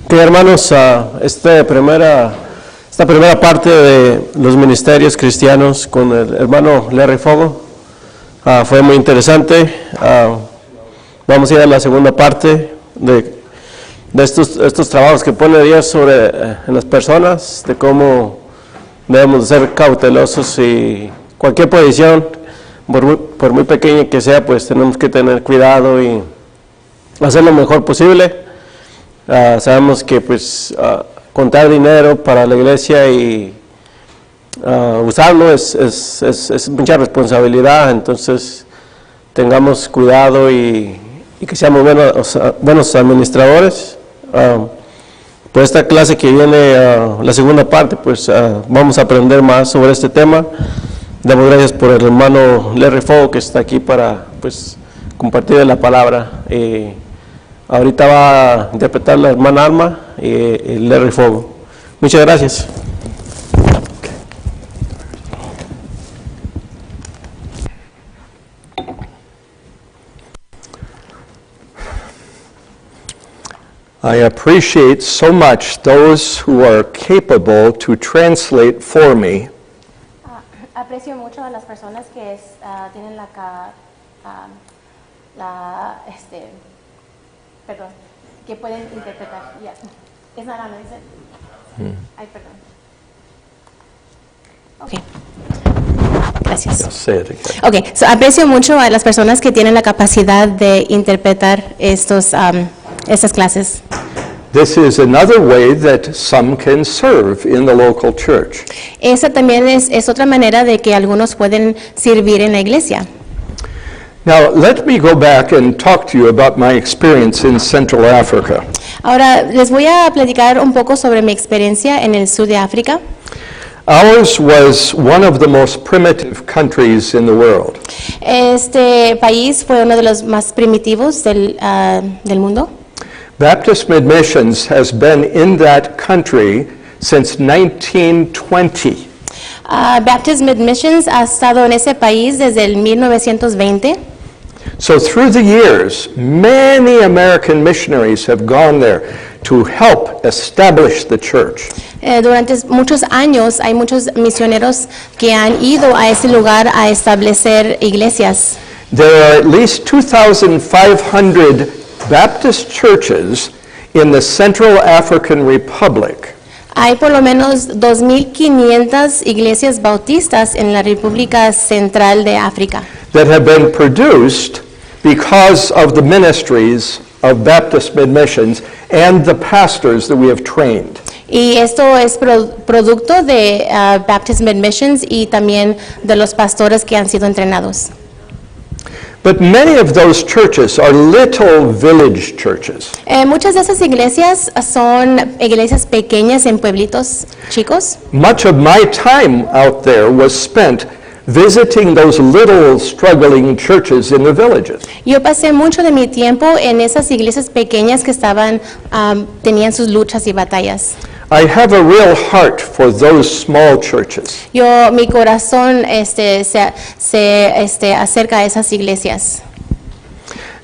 Que hermanos, esta primera parte de los ministerios cristianos con el hermano Fogle fue muy interesante. Vamos a ir a la segunda parte de estos trabajos que pone Dios sobre en las personas, de cómo debemos ser cautelosos y cualquier posición, por muy pequeña que sea, pues tenemos que tener cuidado y hacer lo mejor posible. Sabemos que pues contar dinero para la iglesia y usarlo es mucha responsabilidad, entonces tengamos cuidado y que seamos buenos administradores. Por esta clase que viene, la segunda parte, pues vamos a aprender más sobre este tema. Damos gracias por el hermano Fogle que está aquí para pues compartir la palabra. Ahorita va a interpretar la hermana Alma y el Fogle. Muchas gracias. I appreciate so much those who are capable to translate for me. Aprecio mucho a las personas que tienen que pueden interpretar. Yeah. Es nada, ¿no dice? Ay, perdón. Okay. Gracias. Say it again. Okay, so aprecio mucho a las personas que tienen la capacidad de interpretar estas clases. This is another way that some can serve in the local church. Esa también es otra manera de que algunos pueden servir en la iglesia. Now, let me go back and talk to you about my experience in Central Africa. Ahora les voy a platicar un poco sobre mi experiencia en el sur de África. Ours was one of the most primitive countries in the world. Este país fue uno de los más primitivos del mundo. Baptist Missions has been in that country since 1920. Baptist Missions ha estado en ese país desde el 1920. So through the years, many American missionaries have gone there to help establish the church. Durante muchos años hay muchos misioneros que han ido a ese lugar a establecer iglesias. There are at least 2,500 Baptist churches in the Central African Republic. Hay por lo menos 2,500 iglesias bautistas en la República Central de África that have been produced because of the ministries of Baptist Missions and the pastors that we have trained. y esto es producto de Baptist Missions y también de los pastores que han sido entrenados. But many of those churches are little village churches. Muchas de esas iglesias son iglesias pequeñas en pueblitos chicos. Much of my time out there was spent visiting those little struggling churches in the villages. Yo pasé mucho de mi tiempo en esas iglesias pequeñas que tenían sus luchas y batallas. I have a real heart for those small churches. Mi corazón se acerca a esas iglesias.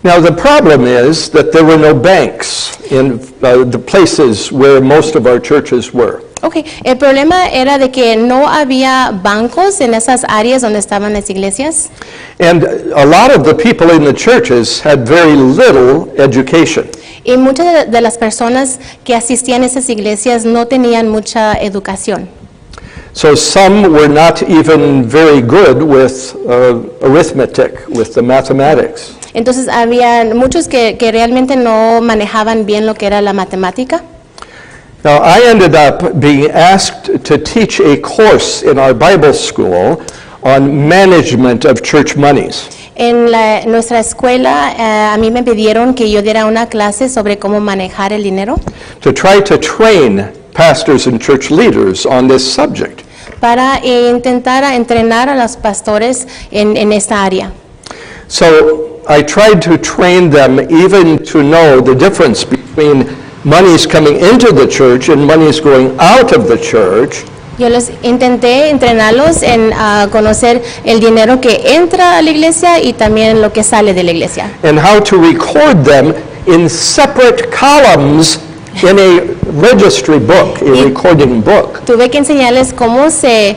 Now the problem is that there were no banks in the places where most of our churches were. Okay, el problema era de que no había bancos en esas áreas donde estaban las iglesias. And a lot of the people in the churches had very little education. Y muchas de las personas que asistían a esas iglesias no tenían mucha educación. So some were not even very good with arithmetic, with the mathematics. Entonces había muchos que realmente no manejaban bien lo que era la matemática. Now I ended up being asked to teach a course in our Bible school on management of church monies. En nuestra escuela a mí me pidieron que yo diera una clase sobre cómo manejar el dinero. To try to train pastors and church leaders on this subject. Para intentar entrenar a los pastores en esta área. So I tried to train them even to know the difference between monies coming into the church and monies going out of the church. Yo les intenté entrenarlos en conocer el dinero que entra a la iglesia y también lo que sale de la iglesia. And how to record them in separate columns in a registry book, a recording book. Tuve que enseñarles cómo se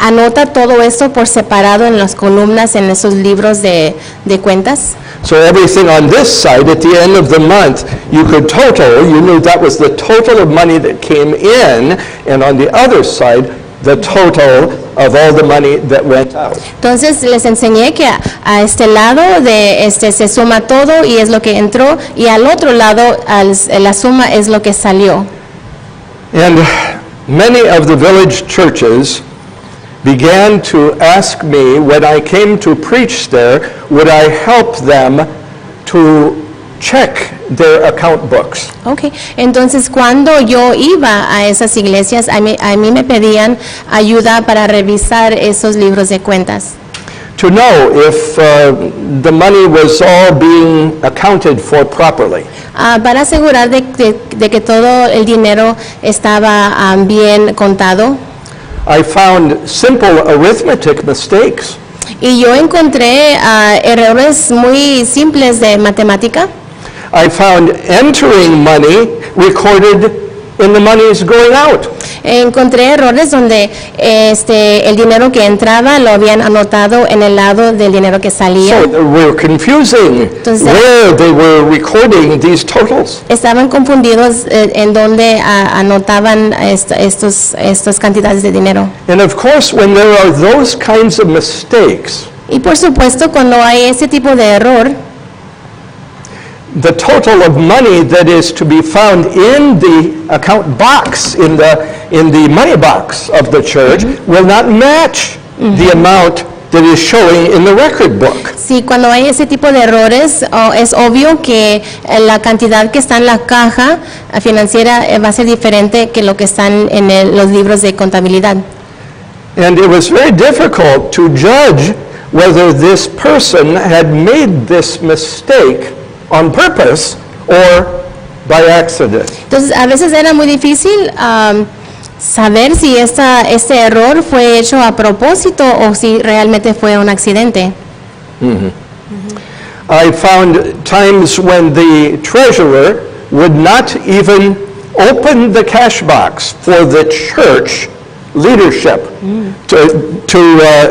anota todo esto por separado en las columnas en esos libros de cuentas. So everything on this side, at the end of the month, you could total, you knew that was the total of money that came in, and on the other side, the total of all the money that went out. Entonces les enseñé que a este lado se suma todo y es lo que entró, y al otro lado la suma es lo que salió. And many of the village churches began to ask me when I came to preach there, would I help them to check their account books. Okay, entonces cuando yo iba a esas iglesias, a mí me pedían ayuda para revisar esos libros de cuentas. To know if the money was all being accounted for properly. Para asegurar de que todo el dinero estaba bien contado. I found simple arithmetic mistakes. Y yo encontré errores muy simples de matemática. I found entering money recorded in the money's going out. Encontré errores donde el dinero que entraba lo habían anotado en el lado del dinero que salía. So they were confusing where they were recording these totals. Estaban confundidos en donde anotaban estas cantidades de dinero. And of course, when there are those kinds of mistakes, Y por supuesto, cuando hay ese tipo de error, the total of money that is to be found in the account box, in the money box of the church, will not match the amount that is showing in the record book. sí, cuando hay ese tipo de errores, es obvio que la cantidad que está en la caja financiera va a ser diferente que lo que están en los libros de contabilidad. And it was very difficult to judge whether this person had made this mistake on purpose or by accident. Entonces, a veces era muy difícil saber si este error fue hecho a propósito o si realmente fue un accidente. I found times when the treasurer would not even open the cash box for the church leadership to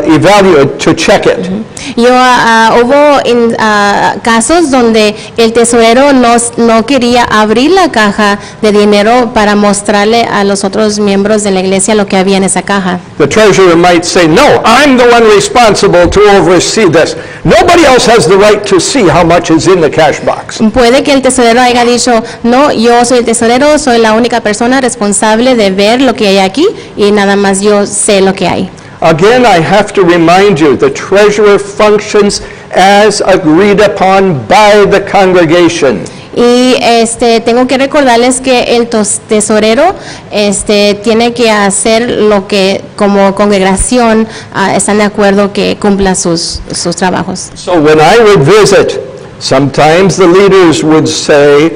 evaluate, to check it. Hubo casos donde el tesorero no quería abrir la caja de dinero para mostrarle a los otros miembros de la iglesia lo que había en esa caja. The treasurer might say, no, I'm the one responsible to oversee this. Nobody else has the right to see how much is in the cash box. Puede que el tesorero haya dicho, no, yo soy el tesorero, soy la única persona responsable de ver lo que hay aquí y nada más yo sé lo que hay. Again, I have to remind you, the treasurer functions as agreed upon by the congregation. Y tengo que recordarles que el tesorero tiene que hacer lo que como congregación están de acuerdo que cumpla sus trabajos. So when I would visit, sometimes the leaders would say,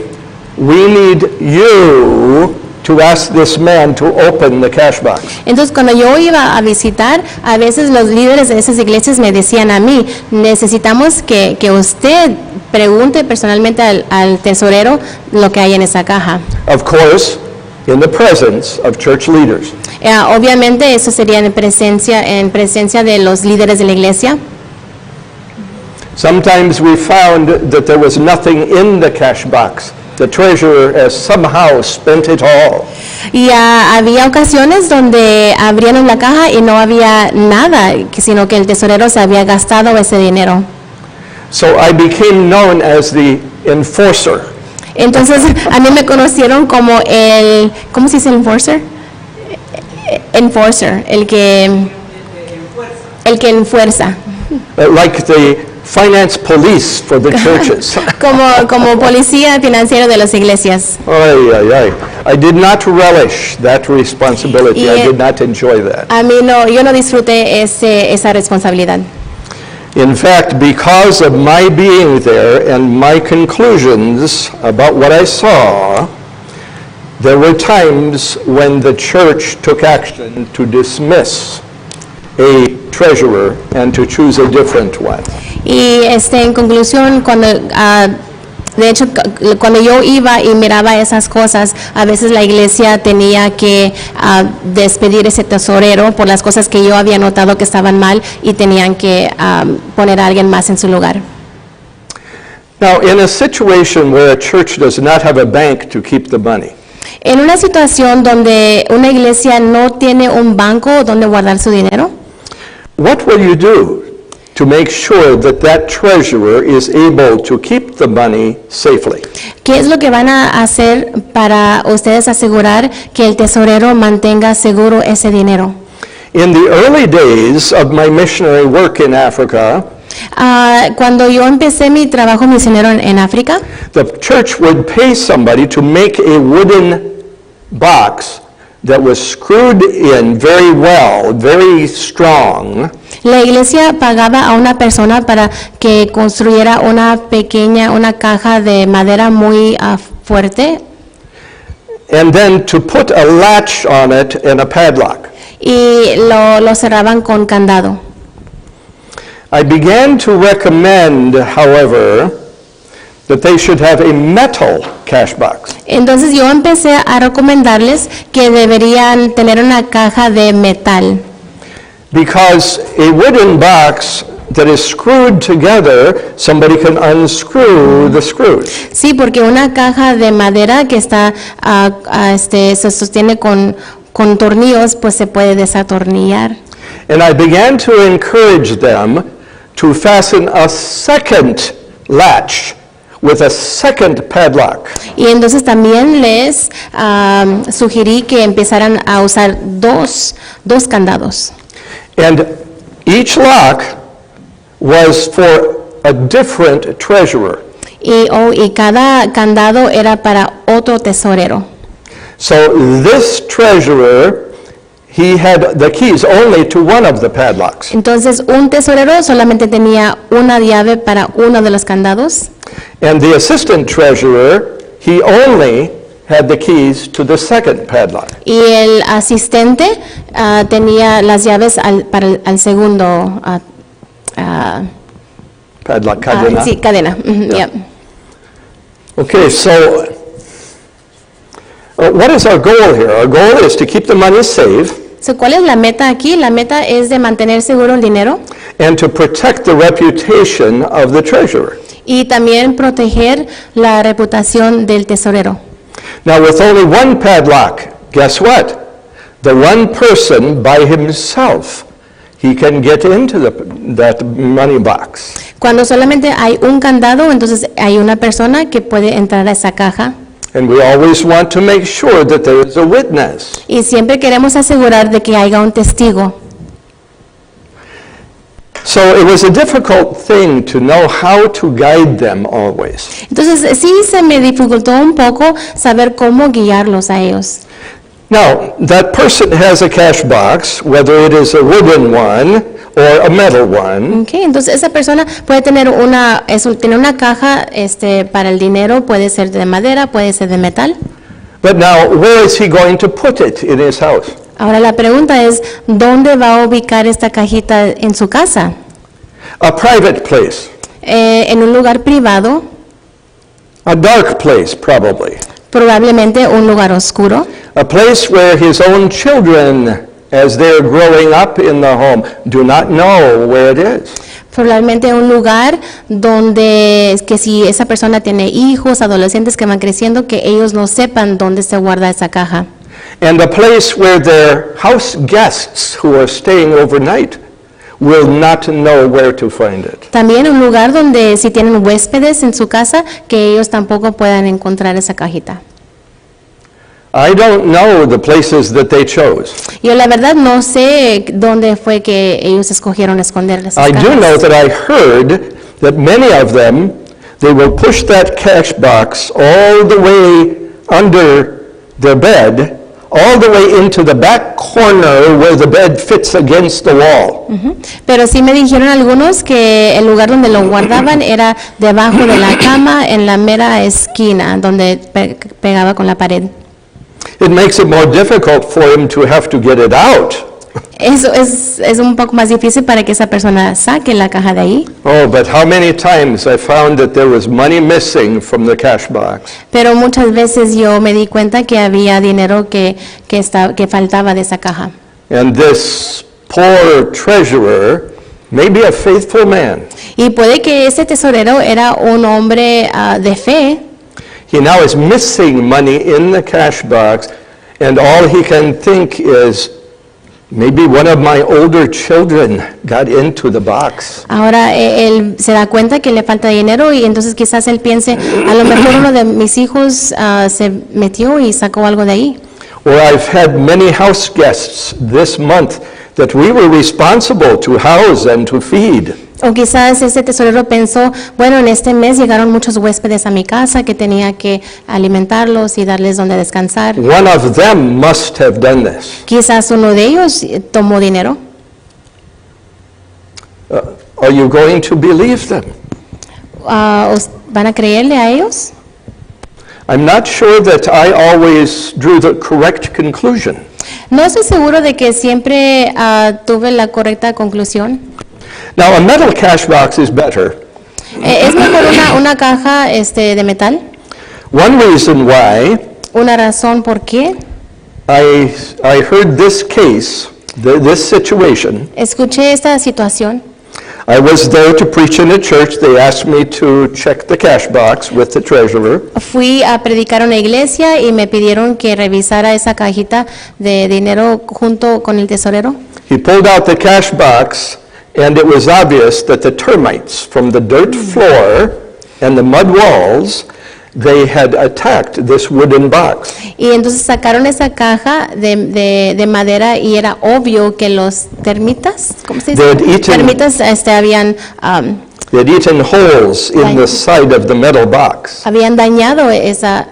we need you to ask this man to open the cash box. Entonces, cuando yo iba a visitar, a veces los líderes de esas iglesias me decían a mí, necesitamos que usted pregunte personalmente al tesorero lo que hay en esa caja. Of course, in the presence of church leaders. Obviamente, eso sería en presencia de los líderes de la iglesia. Sometimes we found that there was nothing in the cash box. The treasurer has somehow spent it all. Y había ocasiones donde abrieron la caja y no había nada, sino que el tesorero se había gastado ese dinero. So I became known as the enforcer. Entonces, a mí me conocieron como ¿cómo se dice enforcer? Enforcer, el que enfuerza. Like the finance police for the churches. como policía financiero de las iglesias. Ay, ay, ay. I did not relish that responsibility. I did not enjoy that. A mí yo no disfruté esa responsabilidad. In fact, because of my being there and my conclusions about what I saw, there were times when the church took action to dismiss a treasurer and to choose a different one. Y en conclusión, cuando De hecho, cuando yo iba y miraba esas cosas, a veces la iglesia tenía que despedir ese tesorero por las cosas que yo había notado que estaban mal y tenían que poner a alguien más en su lugar. Now, in a situation where a church does not have a bank to keep the money, En una situación donde una iglesia no tiene un banco donde guardar su dinero, what will you do to make sure that that treasurer is able to keep the money safely? ¿qué es lo que van a hacer para ustedes asegurar que el tesorero mantenga seguro ese dinero? In the early days of my missionary work in Africa, Cuando yo empecé mi trabajo misionero en África, the church would pay somebody to make a wooden box that was screwed in very well, very strong, la iglesia pagaba a una persona para que construyera una caja de madera muy fuerte and then to put a latch on it and a padlock. y lo cerraban con candado. I began to recommend, however, that they should have a metal cash box. Entonces yo empecé a recomendarles que deberían tener una caja de metal. Because a wooden box that is screwed together, somebody can unscrew the screws. Sí, porque una caja de madera que está se sostiene con tornillos, pues se puede desatornillar. And I began to encourage them to fasten a second latch with a second padlock. Y entonces también les sugerí que empezaran a usar dos candados. And each lock was for a different treasurer. Y cada candado era para otro tesorero. So this treasurer, he had the keys only to one of the padlocks. Entonces un tesorero solamente tenía una llave para uno de los candados. And the assistant treasurer, he only had the keys to the second padlock. Y el asistente tenía las llaves para el segundo Padlock, cadena. sí, cadena. Yeah. Yep. Okay, so what is our goal here? Our goal is to keep the money safe So, ¿cuál es la meta aquí? La meta es de mantener seguro el dinero and to protect the reputation of the treasurer. y también proteger la reputación del tesorero. Now, with only one padlock, guess what? The one person by himself, he can get into that money box. Cuando solamente hay un candado, entonces hay una persona que puede entrar a esa caja. And we always want to make sure that there is a witness. Y siempre queremos asegurar de que haya un testigo. So it was a difficult thing to know how to guide them always. Entonces sí se me dificultó un poco saber cómo guiarlos a ellos. Now, that person has a cash box, whether it is a wooden one or a metal one. Okay, entonces esa persona puede tener tener una caja para el dinero, puede ser de madera, puede ser de metal. But now, where is he going to put it in his house? Ahora la pregunta es, ¿dónde va a ubicar esta cajita en su casa? A private place, En un lugar privado, a dark place probably, probablemente un lugar oscuro, a place where his own children, as they're growing up in the home, do not know where it is. probablemente un lugar donde que si esa persona tiene hijos, adolescentes que van creciendo, que ellos no sepan dónde se guarda esa caja. And a place where their house guests who are staying overnight will not know where to find it. También un lugar donde si tienen huéspedes en su casa, que ellos tampoco puedan encontrar esa cajita. I don't know the places that they chose. Yo la verdad no sé dónde fue que ellos escogieron esconder esas I do cajas. know that I heard that many of them, they will push that cash box all the way under their bed, all the way into the back corner where the bed fits against the wall. Pero sí me dijeron algunos que el lugar donde lo guardaban era debajo de la cama, en la mera esquina, donde pegaba con la pared. It makes it more difficult for him to have to get it out Eso es un poco más difícil para que esa persona saque la caja de ahí. Oh, but how many times I found that there was money missing from the cash box. Pero muchas veces yo me di cuenta que había dinero que faltaba de esa caja. And this poor treasurer may be a faithful man. Y puede que ese tesorero era un hombre de fe. He now is missing money in the cash box, and all he can think is, maybe one of my older children got into the box. Ahora él se da cuenta que le falta dinero y entonces quizás él piense, a lo mejor uno de mis hijos se metió y sacó algo de ahí. Or I've had many house guests this month that we were responsible to house and to feed. O quizás ese tesorero pensó, bueno, en este mes llegaron muchos huéspedes a mi casa que tenía que alimentarlos y darles donde descansar. One of them must have done this. Quizás uno de ellos tomó dinero. Are you going to believe them? ¿Van a creerle a ellos? I'm not sure that I always drew the correct conclusion. No estoy seguro de que siempre tuve la correcta conclusión. Now, a metal cash box is better. Es mejor una caja de metal. One reason why Una razón por qué. I heard this case, this situation. Escuché esta situación. I was there to preach in a church. They asked me to check the cash box with the treasurer. Fui a predicar a una iglesia y me pidieron que revisara esa cajita de dinero junto con el tesorero. He pulled out the cash box, and it was obvious that the termites from the dirt floor and the mud walls, they had attacked this wooden box. Y entonces sacaron esa caja de madera y era obvio que los termitas, ¿cómo se dice? They had eaten- Termitas habían They had eaten holes in the side of the metal box. dañado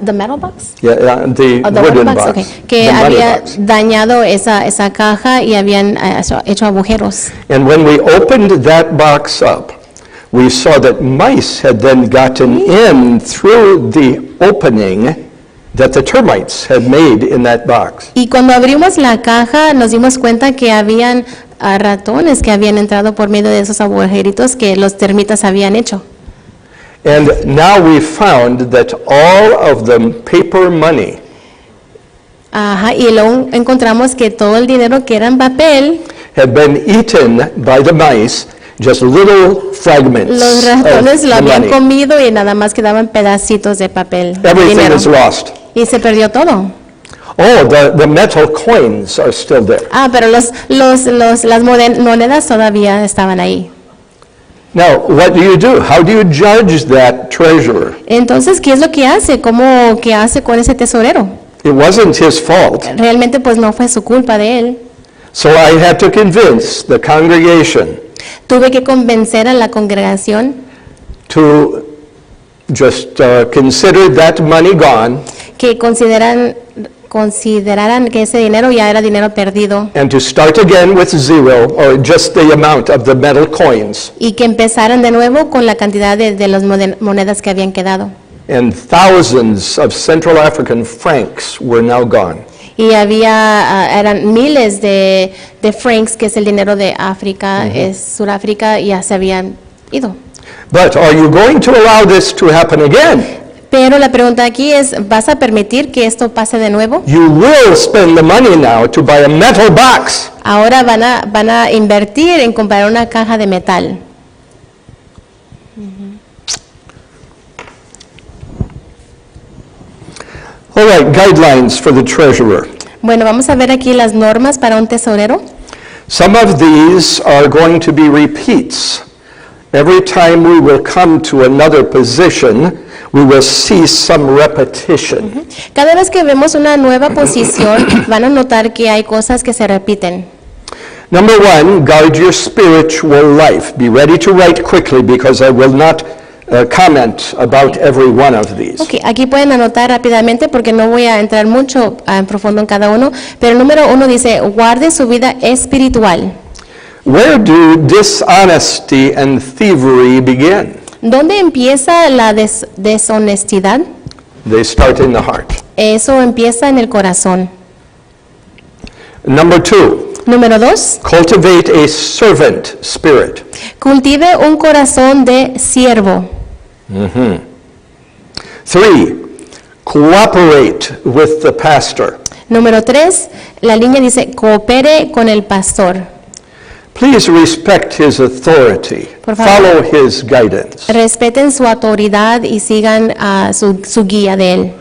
the metal box. Yeah, the Oh, the wooden box, box. okay. Que the money había box. dañado esa caja y habían hecho agujeros. And when we opened that box up, we saw that mice had then gotten in through the opening that the termites had made in that box. Y cuando abrimos la caja nos dimos cuenta que habían ratones que habían entrado por medio de esos agujeritos que los termitas habían hecho. And now we found that all of the paper money Ajá, y luego encontramos que todo el dinero que era en papel, had been eaten by the mice, just little fragments los ratones of lo the habían money. comido y nada más quedaban pedacitos de papel. de Everything dinero. is lost. Y se perdió todo. Oh, the metal coins are still there. Pero las monedas todavía estaban ahí. Now, what do? How do you judge that treasurer? Entonces, ¿qué es lo que hace? ¿Qué hace con ese tesorero? It wasn't his fault. Realmente pues no fue su culpa de él. So I had to convince the congregation Tuve que convencer a la congregación to just consider that money gone que consideraran que ese dinero ya era dinero perdido and to start again with zero or just the amount of the metal coins. y que empezaran de nuevo con la cantidad de las monedas que habían quedado. And thousands of Central African francs were now gone. Y eran miles de francs, que es el dinero de África, es Sudáfrica, y ya se habían ido. But are you going to allow this to happen again? Pero la pregunta aquí es, ¿vas a permitir que esto pase de nuevo? You will spend the money now to buy a metal box. Ahora van a invertir en comprar una caja de metal. All right, guidelines for the treasurer. Bueno, vamos a ver aquí las normas para un tesorero. Some of these are going to be repeats. Every time we will come to another position, we will see some repetition. Cada vez que vemos una nueva posición, van a notar que hay cosas que se repiten. Number one, guard your spiritual life. Be ready to write quickly because I will not comment about every one of these. Okay, aquí pueden anotar rápidamente porque no voy a entrar mucho en profundo en cada uno, pero el número 1 dice, guarde su vida espiritual. Where do dishonesty and thievery begin? ¿Dónde empieza la deshonestidad? They start in the heart. Eso empieza en el corazón. Number two, Número 2, cultivate a servant spirit. cultive un corazón de siervo. 3, cooperate with the pastor. Número 3, la línea dice, coopere con el pastor. Please respect his authority. Por favor. Follow his guidance. Respeten su autoridad y sigan su guía de él.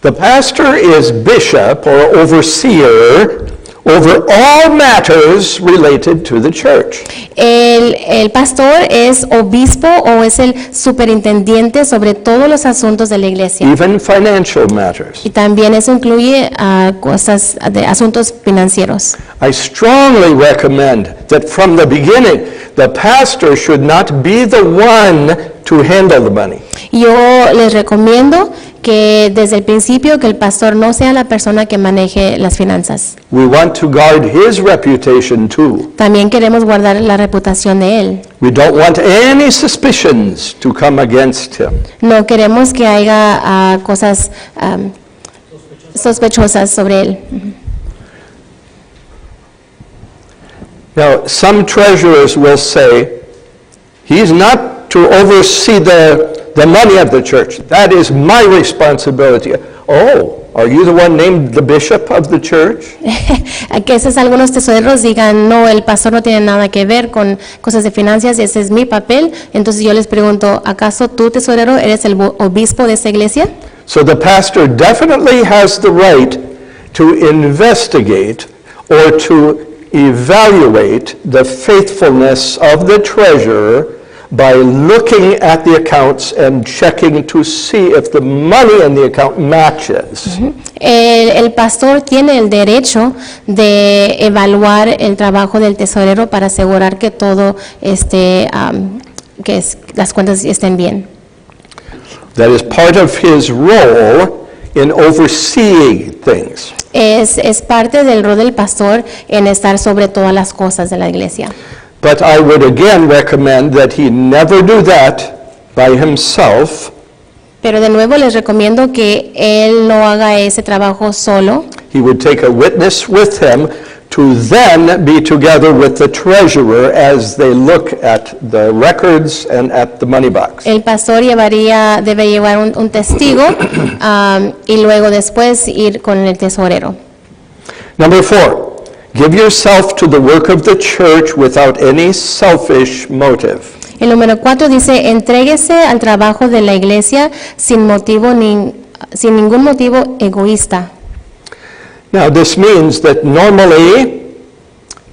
The pastor is bishop or overseer over all matters related to the church. El pastor es obispo o es el superintendiente sobre todos los asuntos de la iglesia. Even financial matters. Y también eso incluye cosas de asuntos financieros. I strongly recommend that from the beginning, the pastor should not be the one to handle the money. Yo les recomiendo que desde el principio que el pastor no sea la persona que maneje las finanzas. We want to guard his reputation too. También queremos guardar la reputación de él. We don't want any suspicions to come against him. No queremos que haya cosas sospechosas sobre él. Now, some treasurers will say, he's not to oversee the money of the church. That is my responsibility. Oh, are you the one named the bishop of the church? Que esos algunos tesoreros digan, no, el pastor no tiene nada que ver con cosas de finanzas, ese es mi papel. Entonces yo les pregunto, ¿acaso tú, tesorero, eres el obispo de esta iglesia? So the pastor definitely has the right to investigate or to evaluate the faithfulness of the treasurer by looking at the accounts and checking to see if the money in the account matches. El pastor tiene el derecho de evaluar el trabajo del tesorero para asegurar que todo esté, las cuentas estén bien. That is part of his role in overseeing things. Es parte del rol del pastor en estar sobre todas las cosas de la iglesia. But I would again recommend that he never do that by himself. Pero de nuevo les recomiendo que él no haga ese trabajo solo. He would take a witness with him to then be together with the treasurer as they look at the records and at the money box. El pastor debe llevar un testigo y luego después ir con el tesorero. Number 4, give yourself to the work of the church without any selfish motive. El número 4 dice, entréguese al trabajo de la iglesia sin ningún motivo egoísta. Now this means that normally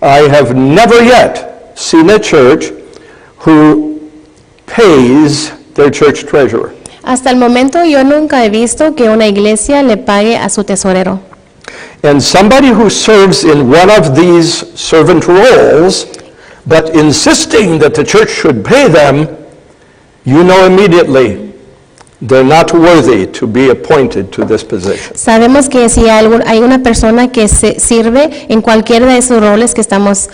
I have never yet seen a church who pays their church treasurer. Hasta el momento yo nunca he visto que una iglesia le pague a su tesorero. And somebody who serves in one of these servant roles, but insisting that the church should pay them, you know immediately they're not worthy to be appointed to this position. Sabemos que si hay una persona que se sirve en cualquiera de esos roles que estamos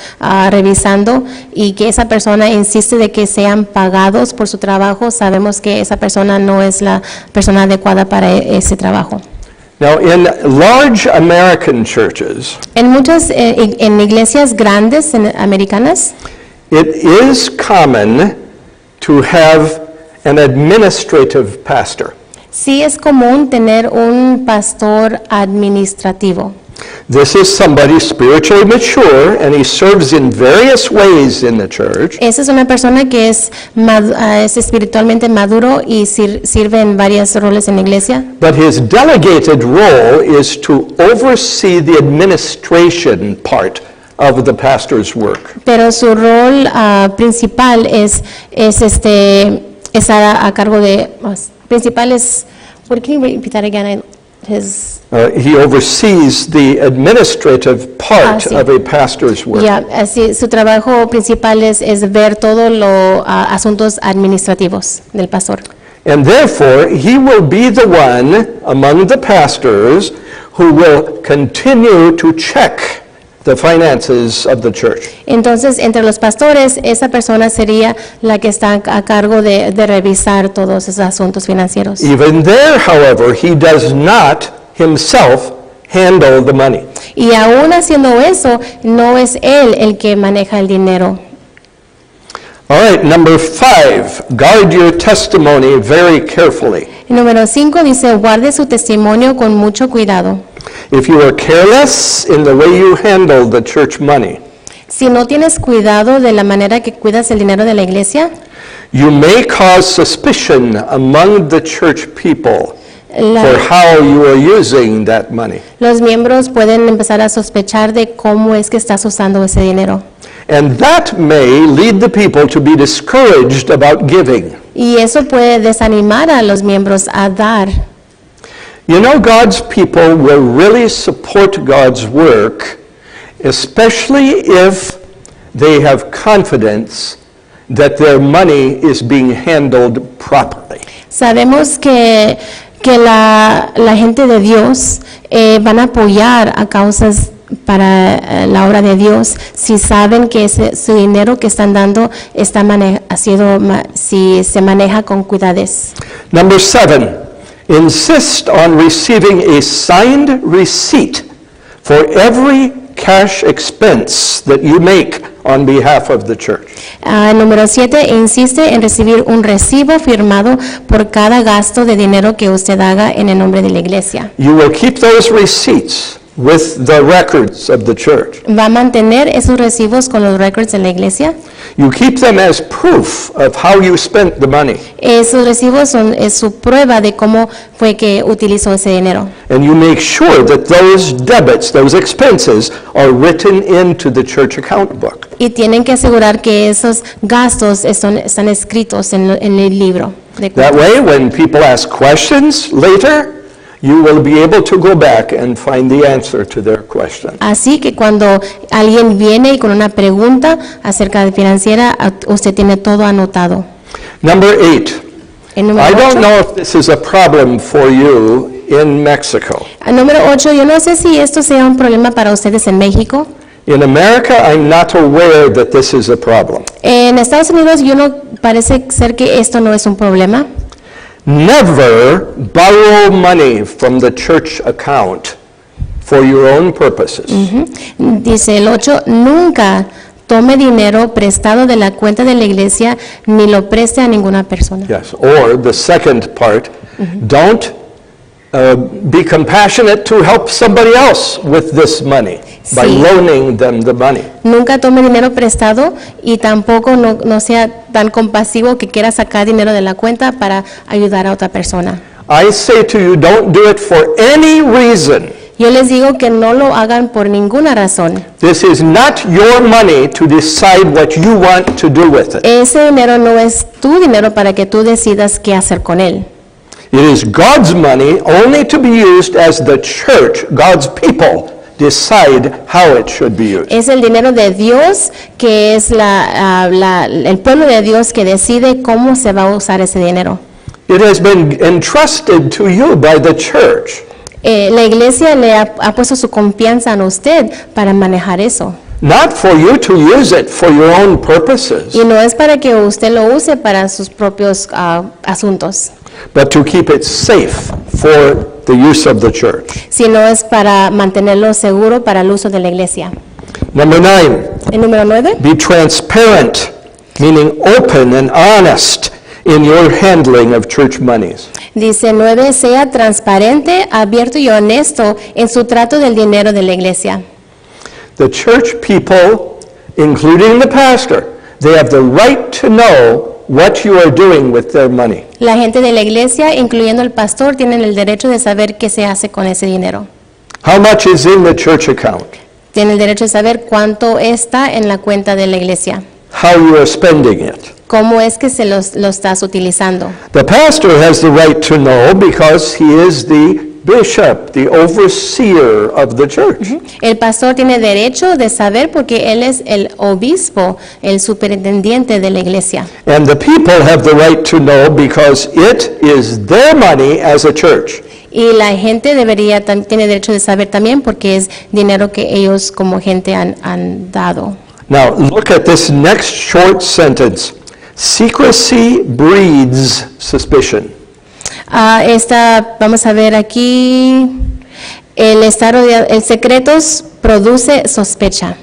revisando y que esa persona insiste de que sean pagados por su trabajo, sabemos que esa persona no es la persona adecuada para ese trabajo. Now, in large American churches, En muchas en iglesias grandes americanas, it is common to have an administrative pastor. sí es común tener un pastor administrativo. This is somebody spiritually mature, and he serves in various ways in the church. Esa es una persona que es espiritualmente maduro y sirve en varios roles en la iglesia. But his delegated role is to oversee the administration part of the pastor's work. Pero su rol principal es a cargo de what can you repeat that again? He oversees the administrative part sí. of a pastor's work. Así, su trabajo principal es ver todos los asuntos administrativos del pastor. And therefore, he will be the one among the pastors who will continue to check the finances of the church. Entonces, entre los pastores, esa persona sería la que está a cargo de revisar todos esos asuntos financieros. Even there, however, he does not himself handle the money. Y aún haciendo eso, no es él el que maneja el dinero. All right, number 5, guard your testimony very carefully. Número 5 dice, guarde su testimonio con mucho cuidado. If you are careless in the way you handle the church money, Si no tienes cuidado de la manera que cuidas el dinero de la iglesia, you may cause suspicion among the church people la- for how you are using that money. los miembros pueden empezar a sospechar de cómo es que estás usando ese dinero. And that may lead the people to be discouraged about giving. Y eso puede desanimar a los miembros a dar. You know, God's people will really support God's work, especially if they have confidence that their money is being handled properly. Sabemos que la gente de Dios van a apoyar a causas para la obra de Dios si saben que su dinero que están dando está si se maneja con cuidades. Number 7, insist on receiving a signed receipt for every cash expense that you make on behalf of the church. Número 7, insiste en recibir un recibo firmado por cada gasto de dinero que usted haga en el nombre de la iglesia. You will keep those receipts with the records of the church. ¿Va a mantener esos recibos con los records de la iglesia? You keep them as proof of how you spent the money. Esos recibos es su prueba de cómo fue que utilizó ese dinero. And you make sure that those debits, those expenses, are written into the church account book. Y tienen que asegurar que esos gastos están escritos en el libro de That cuentas. way, when people ask questions later, you will be able to go back and find the answer to their question. Así que cuando alguien viene y con una pregunta acerca de financiera, usted tiene todo anotado. Number 8. El número I don't 8. know if this is a problem for you in Mexico. El número 8, yo no sé si esto sea un problema para ustedes en México. In America, I'm not aware that this is a problem. En Estados Unidos, parece ser que esto no es un problema. Never borrow money from the church account for your own purposes. Dice el 8, nunca tome dinero prestado de la cuenta de la iglesia ni lo preste a ninguna persona. Yes, or the second part, don't be compassionate to help somebody else with this money by Sí. loaning them the money. Nunca tome dinero prestado y tampoco no sea tan compasivo que quiera sacar dinero de la cuenta para ayudar a otra persona. I say to you, don't do it for any reason. Yo les digo que no lo hagan por ninguna razón. This is not your money to decide what you want to do with it. Ese dinero no es tu dinero para que tú decidas qué hacer con él. It is God's money only to be used as the church, God's people, decide how it should be used. Es el dinero de Dios, que es el pueblo de Dios que decide cómo se va a usar ese dinero. It has been entrusted to you by the church. La iglesia le ha puesto su confianza en usted para manejar eso. Not for you to use it for your own purposes, Y no es para que usted lo use para sus propios asuntos, but to keep it safe for the use of the church. sino es para mantenerlo seguro para el uso de la iglesia. Number 9, El número 9, be transparent, meaning open and honest in your handling of church monies. dice 9, sea transparente, abierto y honesto en su trato del dinero de la iglesia. The church people, including the pastor, they have the right to know what you are doing with their money. La gente de la iglesia, incluyendo el pastor, tienen el derecho de saber qué se hace con ese dinero. How much is in the church account? Tienen el derecho de saber cuánto está en la cuenta de la iglesia. How you are spending it. Cómo es que lo estás utilizando. The pastor has the right to know because he is the bishop, the overseer of the church. El pastor tiene derecho de saber porque él es el obispo, el superintendiente de la iglesia. And the people have the right to know because it is their money as a church. Y la gente tiene derecho de saber también porque es dinero que ellos como gente han dado. Now, look at this next short sentence. Secrecy breeds suspicion. Vamos a ver aquí, El estar rodeado, el secretos produce sospecha.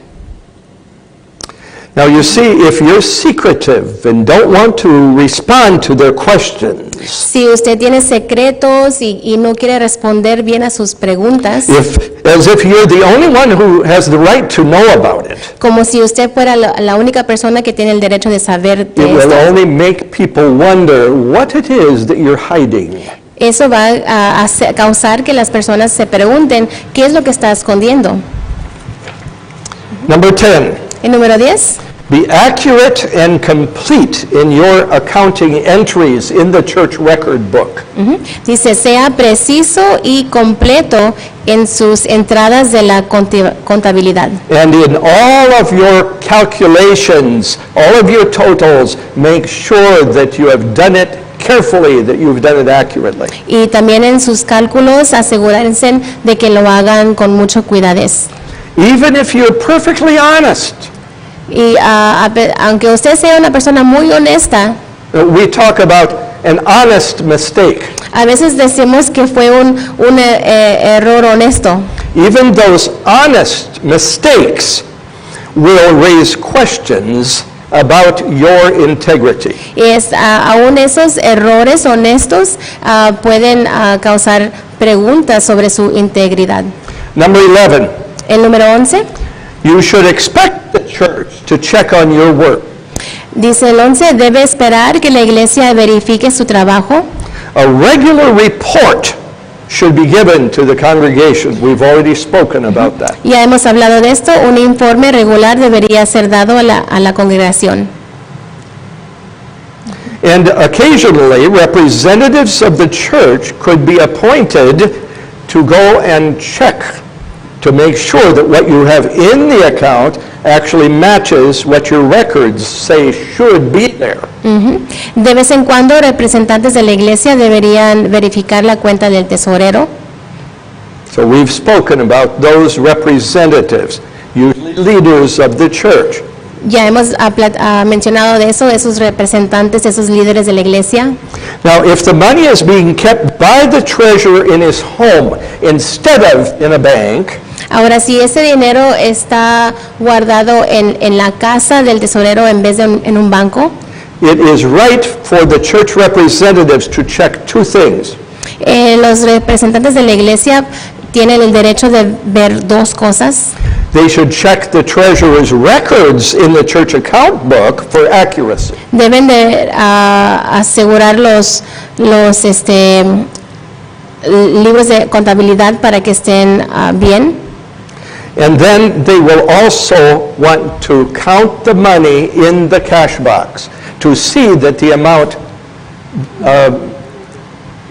Now you see, if you're secretive and don't want to respond to their questions, Si usted tiene secretos y no quiere responder bien a sus preguntas, as if you're the only one who has the right to know about it, como si usted fuera la única persona que tiene el derecho de saber it de will esto, only make people wonder what it is that you're hiding. eso va a causar que las personas se pregunten qué es lo que está escondiendo. Number 10, El número 10. be accurate and complete in your accounting entries in the church record book. Dice, sea preciso y completo en sus entradas de la contabilidad. And in all of your calculations, all of your totals, make sure that you have done it carefully, that you've done it accurately. Y también en sus cálculos asegúrense de que lo hagan con mucho cuidado. Even if you're perfectly honest. Y aunque usted sea una persona muy honesta, We talk about an honest mistake. a veces decimos que fue un error honesto. Even those honest mistakes will raise questions about your integrity. Aún esos errores honestos pueden causar preguntas sobre su integridad. Number 11, El número 11 you should expect the church to check on your work. dice el 11, debe esperar que la iglesia verifique su trabajo. A regular report should be given to the congregation. We've already spoken about that. Ya hemos hablado de esto, un informe regular debería ser dado a la congregación. And occasionally, representatives of the church could be appointed to go and check to make sure that what you have in the account actually matches what your records say should be there. De vez en cuando, representantes de la iglesia deberían verificar la cuenta del tesorero. So we've spoken about those representatives, usually leaders of the church. Ya hemos mencionado de eso, esos representantes, esos líderes de la iglesia. Now, if the money is being kept by the treasurer in his home instead of in a bank, Ahora, si ese dinero está guardado en la casa del tesorero en vez de en un banco, it is right for the church representatives to check two things. Los representantes de la iglesia tienen el derecho de ver dos cosas. They should check the treasurer's records in the church account book for accuracy. Deben de asegurar los libros de contabilidad para que estén bien. And then they will also want to count the money in the cash box to see that the amount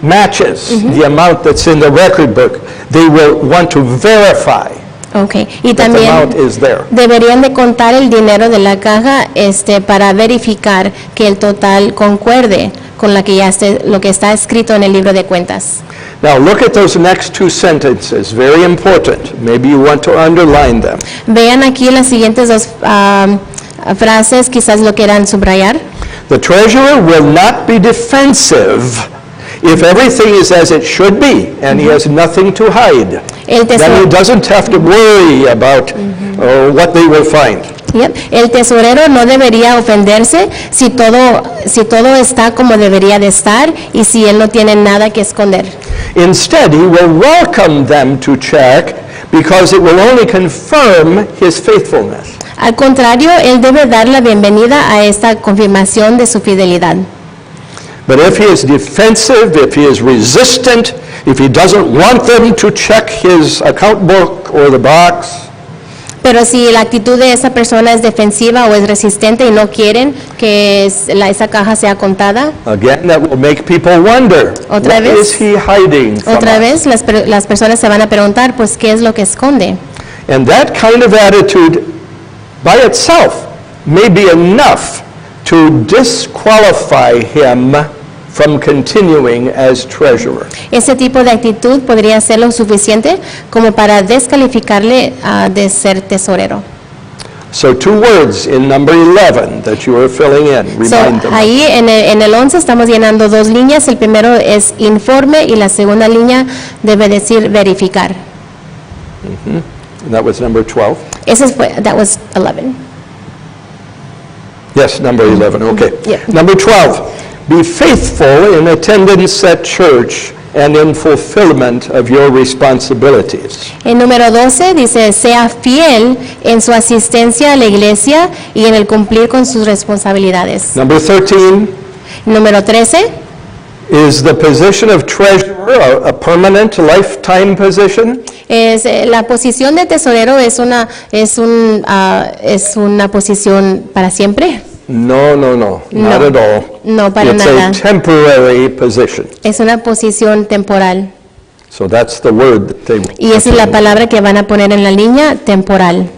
matches the amount that's in the record book. They will want to verify Okay. Y that the también amount is there. deberían de contar el dinero de la caja para verificar que el total concuerde con la que ya lo que está escrito en el libro de cuentas. Now look at those next two sentences, very important. Maybe you want to underline them. Vean aquí las siguientes dos frases, quizás lo quieran subrayar. The treasurer will not be defensive if everything is as it should be and he has nothing to hide. El Then he tesorero, doesn't have to worry about what they will find. el tesorero no debería ofenderse si todo está como debería de estar y si él no tiene nada que esconder. Instead, he will welcome them to check because it will only confirm his faithfulness. Al contrario, él debe dar la bienvenida a esta confirmación de su fidelidad. But if he is defensive, if he is resistant, if he doesn't want them to check his account book or the box, Pero si la actitud de esa persona es defensiva o es resistente y no quieren que esa caja sea contada, again, that will make people wonder, Otra what vez. is he hiding from otra us? vez las personas se van a preguntar, pues, ¿qué es lo que esconde? And that kind of attitude by itself may be enough to disqualify him from continuing as treasurer. Ese tipo de actitud podría ser lo suficiente como para descalificarle de ser tesorero. So two words in number 11 that you are filling in, remind them. Ahí en el 11 estamos llenando dos líneas. El primero es informe y la segunda línea debe decir verificar. And that was number 12. That was 11. Yes, number 11, okay. Yeah. Number 12, be faithful in attendance at church and in fulfillment of your responsibilities. El número 12 dice, sea fiel en su asistencia a la iglesia y en el cumplir con sus responsabilidades. Number 13 Número 13, is the position of treasurer a permanent lifetime position? es la posición de tesorero es una posición para siempre. No, not at all. No, para It's nada. a temporary position. Es una posición temporal. So that's the word that they Y esa es la palabra que van a poner en la línea, temporal.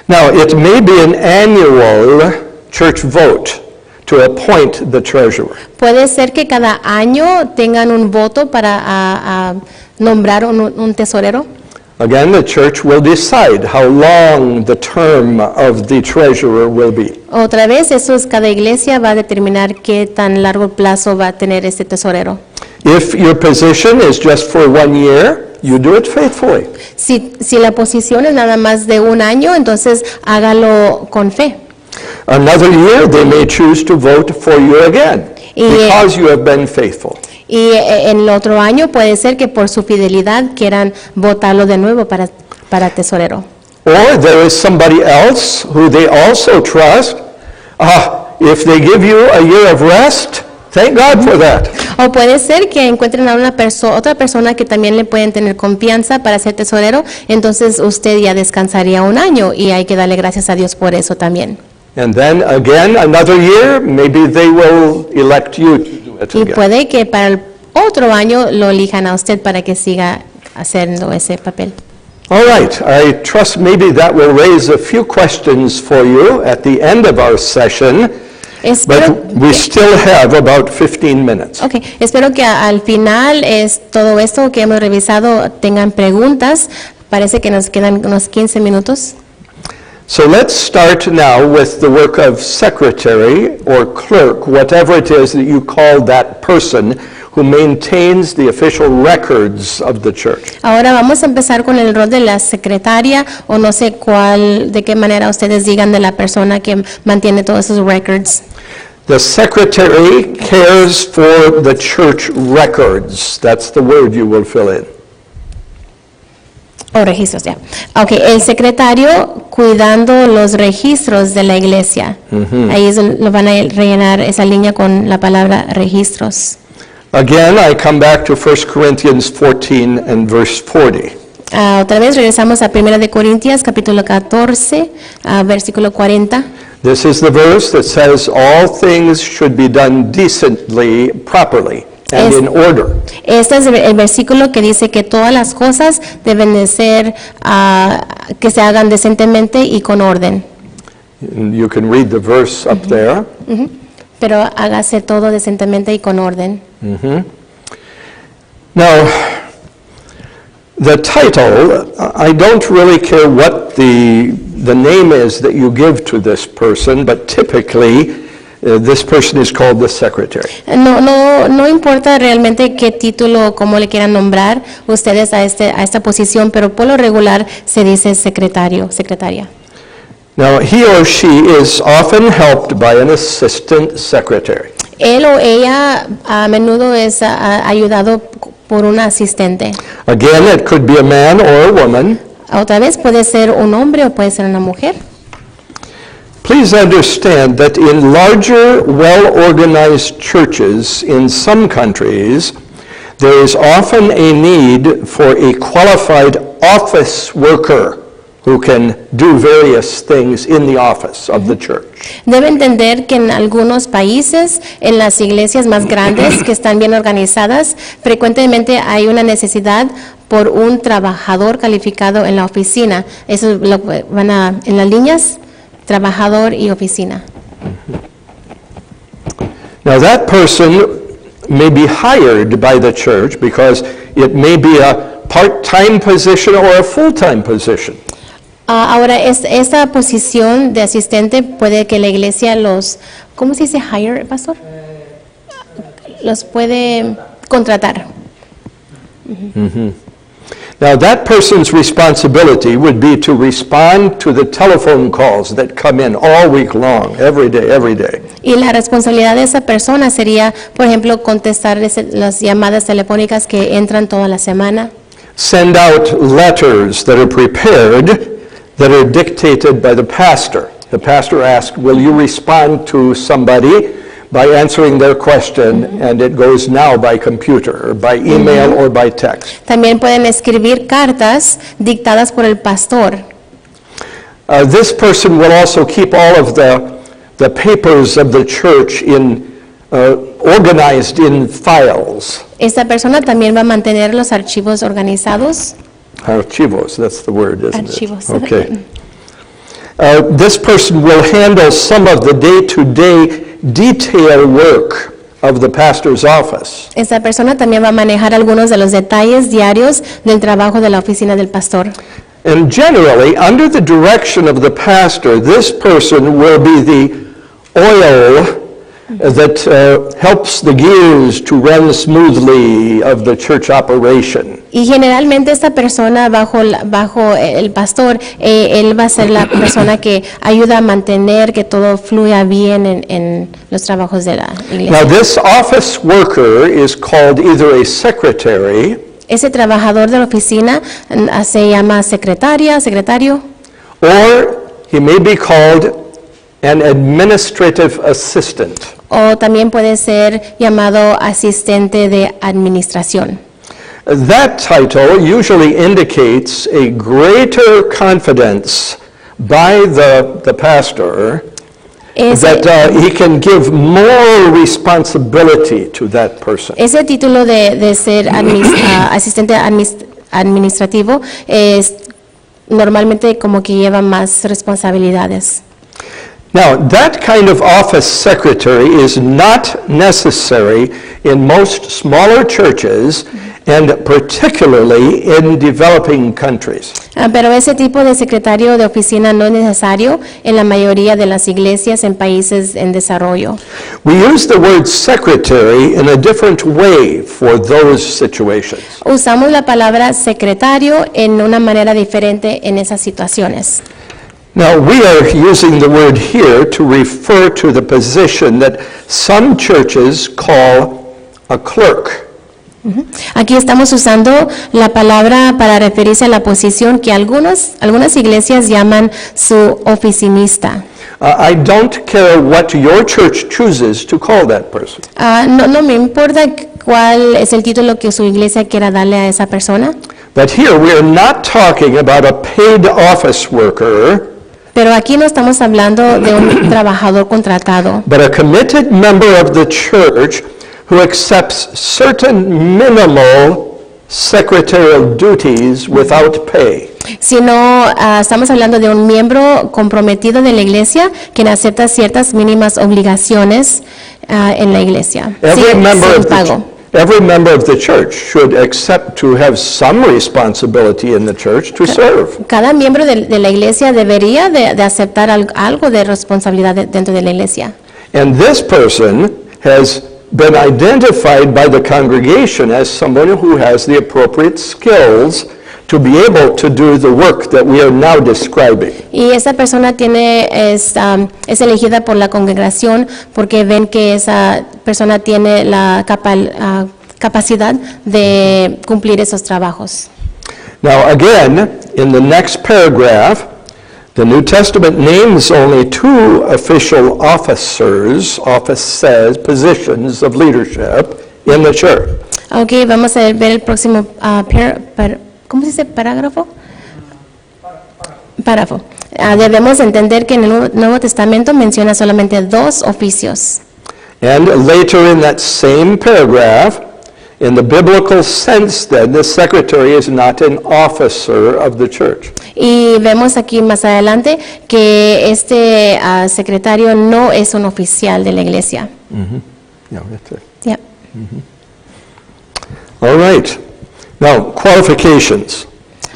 Now, it may be an annual church vote to appoint the treasurer. Puede ser que cada año tengan un voto para a nombrar un tesorero. Again, the church will decide how long the term of the treasurer will be. Otra vez, cada iglesia va a determinar qué tan largo plazo va a tener este tesorero. If your position is just for 1 year, you do it faithfully. Si la posición es nada más de un año, entonces hágalo con fe. Another year, they may choose to vote for you again because you have been faithful. Y en el otro año puede ser que por su fidelidad quieran votarlo de nuevo para tesorero. Or there is somebody else who they also trust. If they give you a year of rest, thank God for that. O puede ser que encuentren a otra persona que también le pueden tener confianza para ser tesorero, entonces usted ya descansaría un año y hay que darle gracias a Dios por eso también. And then again, another year, maybe they will elect you to do it Y again. puede que para el otro año lo elijan a usted para que siga haciendo ese papel. All right, I trust maybe that will raise a few questions for you at the end of our session, Espero, but we still have about 15 minutes. okay, espero que al final todo esto que hemos revisado tengan preguntas. Parece que nos quedan unos 15 minutos. So let's start now with the work of secretary or clerk, whatever it is that you call that person who maintains the official records of the church. Ahora vamos a empezar con el rol de la secretaria o no sé de qué manera ustedes digan de la persona que mantiene todos esos records. The secretary cares for the church records. That's the word you will fill in. O registros, ya. Okay, el secretario cuidando los registros de la iglesia. Ahí es donde lo van a rellenar esa línea con la palabra registros. Again, I come back to 1 Corinthians 14 and verse 40. Otra vez regresamos a 1 de Corintios, capítulo 14, versículo 40. This is the verse that says all things should be done decently, properly, and in order. Este es el versículo que dice que todas las cosas deben de ser, que se hagan decentemente y con orden. And you can read the verse up there. Pero hágase todo decentemente y con orden. Now, the title, I don't really care what the name is that you give to this person, but typically this person is called the secretary. No importa realmente qué título o cómo le quieran nombrar ustedes a esta posición, pero por lo regular se dice secretario, secretaria. Now, he or she is often helped by an assistant secretary. Él o ella a menudo es ayudado por un asistente. Again, it could be a man or a woman. Otra vez puede ser un hombre o puede ser una mujer. Please understand that in larger, well-organized churches in some countries, there is often a need for a qualified office worker who can do various things in the office of the church. Debe entender que en algunos países, en las iglesias más grandes que están bien organizadas, frecuentemente hay una necesidad por un trabajador calificado en la oficina. Eso lo van en las líneas, trabajador y oficina. Now that person may be hired by the church because it may be a part-time position or a full-time position. Ahora, esta posición de asistente puede que la iglesia ¿cómo se dice hire, pastor? Los puede contratar. Now, that person's responsibility would be to respond to the telephone calls that come in all week long, every day. Y la responsabilidad de esa persona sería, por ejemplo, contestar las llamadas telefónicas que entran toda la semana. Send out letters that are prepared, that are dictated by the pastor. The pastor asks, will you respond to somebody by answering their question, and it goes now by computer, or by email, or by text. También pueden escribir cartas dictadas por el pastor. This person will also keep all of the papers of the church organized in files. Esta persona también va a mantener los archivos organizados. Archivos, that's the word, isn't Archivos. it? Okay. This person will handle some of the day-to-day detail work of the pastor's office. Esta persona también va a manejar algunos de los detalles diarios del trabajo de la oficina del pastor. And generally, under the direction of the pastor, this person will be the oil that helps the gears to run smoothly of the church operation. Y generalmente esta persona bajo el pastor, él va a ser la persona que ayuda a mantener que todo fluya bien en los trabajos de la iglesia. Now, this office worker is called either a secretary, Ese trabajador de la oficina se llama secretario, or he may be called an administrative assistant. o también puede ser llamado asistente de administración. That title usually indicates a greater confidence by the pastor that he can give more responsibility to that person. Ese título de ser asistente administrativo es normalmente como que lleva más responsabilidades. Now, that kind of office secretary is not necessary in most smaller churches and particularly in developing countries. Pero ese tipo de secretario de oficina no es necesario en la mayoría de las iglesias en países en desarrollo. We use the word secretary in a different way for those situations. Usamos la palabra secretario en una manera diferente en esas situaciones. Now, we are using the word here to refer to the position that some churches call a clerk. Aquí estamos usando la palabra para referirse a la posición que algunas iglesias llaman su oficinista. I don't care what your church chooses to call that person. No me importa cuál es el título que su iglesia quiera darle a esa persona. But here we are not talking about a paid office worker, Pero aquí no estamos hablando de un trabajador contratado, but a committed member of the church who accepts certain minimal secretarial duties without pay. sino estamos hablando de un miembro comprometido de la iglesia que acepta ciertas mínimas obligaciones en la iglesia, sin pago. Every member of the church should accept to have some responsibility in the church to serve. Cada miembro de la iglesia debería de aceptar algo de responsabilidad dentro de la iglesia. And this person has been identified by the congregation as someone who has the appropriate skills to be able to do the work that we are now describing. Y esa persona es elegida por la congregación porque ven que esa persona tiene la capacidad de cumplir esos trabajos. Now again, in the next paragraph, the New Testament names only two official positions of leadership in the church. Okay, vamos a ver el próximo ¿cómo se dice? Párrafo. Debemos entender que en el Nuevo Testamento menciona solamente dos oficios. And later in that same paragraph, in the biblical sense then, the secretary is not an officer of the church. Y vemos aquí más adelante que este secretario no es un oficial de la iglesia. Yeah, that's it. Yep. All right. Now, qualifications.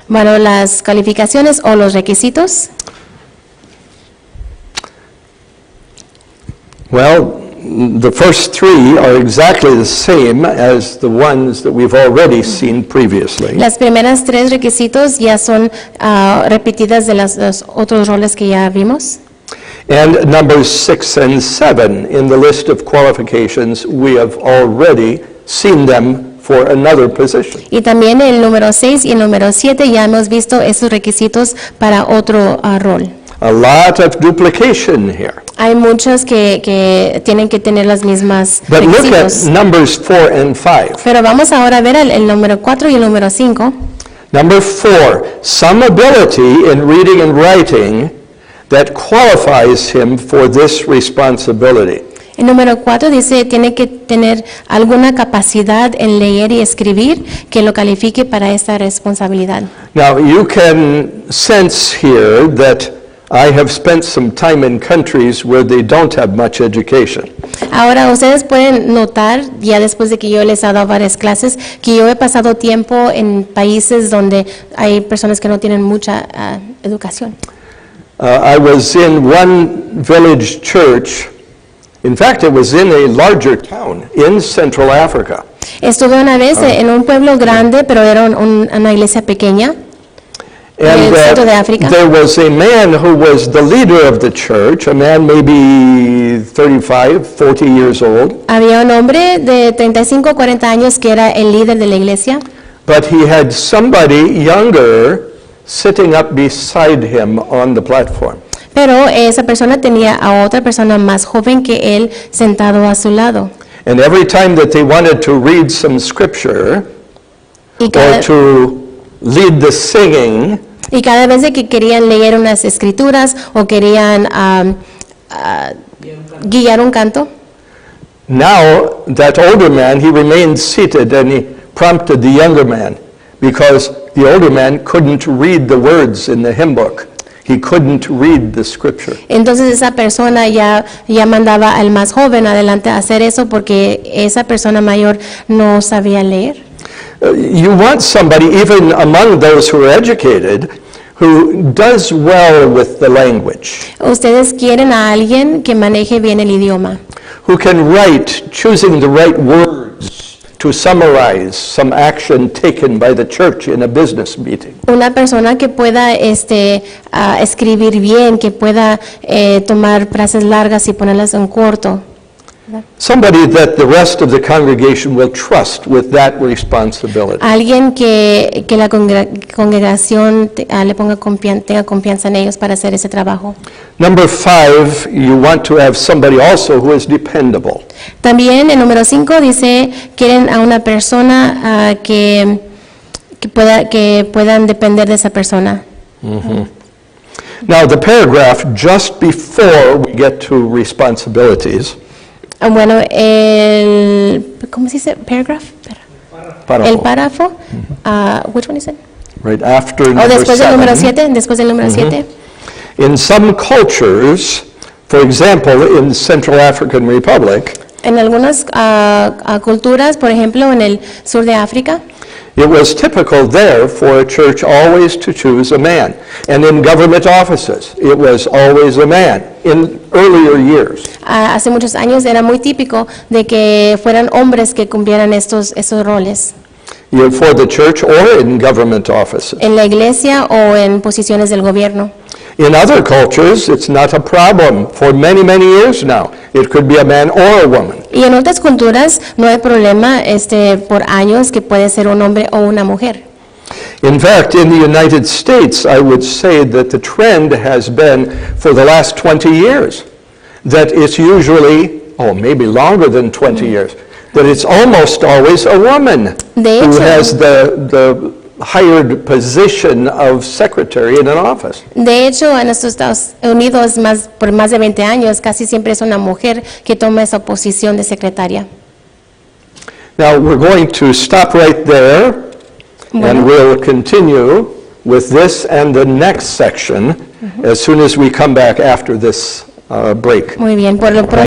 Bueno, las calificaciones o los requisitos. Well, the first three are exactly the same as the ones that we've already seen previously. Las primeras tres requisitos ya son repetidas de los otros roles que ya vimos. And numbers 6 and 7 in the list of qualifications, we have already seen them for another position. Y también el número 6 y el número 7 ya hemos visto esos requisitos para otro rol. A lot of duplication here. Hay muchos que tienen que tener las mismas But look at requisitos. numbers 4 and 5. Pero vamos ahora a ver el número 4 y el número 5. Number 4, some ability in reading and writing that qualifies him for this responsibility. El número 4 dice, tiene que tener alguna capacidad en leer y escribir que lo califique para esta responsabilidad. Now, you can sense here that I have spent some time in countries where they don't have much education. Ahora, ustedes pueden notar, ya después de que yo les he dado varias clases, que yo he pasado tiempo en países donde hay personas que no tienen mucha educación. I was in one village church. In fact, it was in a larger town in Central Africa. Estuve una vez en un pueblo grande, pero era una iglesia pequeña. And Centro de África. there was a man who was the leader of the church, a man maybe 35, 40 years old. Había un hombre de 35 o 40 años que era el líder de la iglesia, But he had somebody younger sitting up beside him on the platform. pero esa persona tenía a otra persona más joven que él sentado a su lado. And every time that they wanted to read some scripture Y or cada, to lead the singing, y cada vez de que querían leer unas escrituras o querían guiar un canto, now that older man, he remained seated and he prompted the younger man because the older man couldn't read the words in the hymn book. He couldn't read the scripture. entonces esa persona ya mandaba al más joven adelante a hacer eso porque esa persona mayor no sabía leer. You want somebody, even among those who are educated, who does well with the language, Ustedes quieren a alguien que maneje bien el idioma, who can write, choosing the right words to summarize some action taken by the church in a business meeting. una persona que pueda escribir bien, que pueda tomar frases largas y ponerlas en corto. Somebody that the rest of the congregation will trust with that responsibility. Alguien que la congregación le ponga tenga confianza en ellos para hacer ese trabajo. Number 5, you want to have somebody also who is dependable. También el número 5 dice, quieren a una persona que puedan depender de esa persona. Now, the paragraph just before we get to responsibilities, Bueno, ¿cómo se dice? Paragraph? El párrafo. Which one is it? right after O number después del número 7. 7, después del número 7. In some cultures, for example, in the Central African Republic, En algunas culturas, por ejemplo, en el sur de África, it was typical there for a church always to choose a man. And in government offices, it was always a man in earlier years. hace muchos años era muy típico de que fueran hombres que cumplieran esos roles, For the church or in government offices. en la iglesia o en posiciones del gobierno. In other cultures, it's not a problem for many, many years now. It could be a man or a woman. Y en otras culturas no hay problema por años que puede ser un hombre o una mujer. In fact, in the United States, I would say that the trend has been for the last 20 years, that it's usually, maybe longer than 20 years, that it's almost always a woman De who hecho- has the hired position of secretary in an office. De hecho, en los Estados Unidos por más de 20 años casi siempre es una mujer que toma esa posición de secretaria. Now, we're going to stop right there, and Bueno. we'll continue with this and the next section as soon as we come back after this break. Muy bien, por lo pronto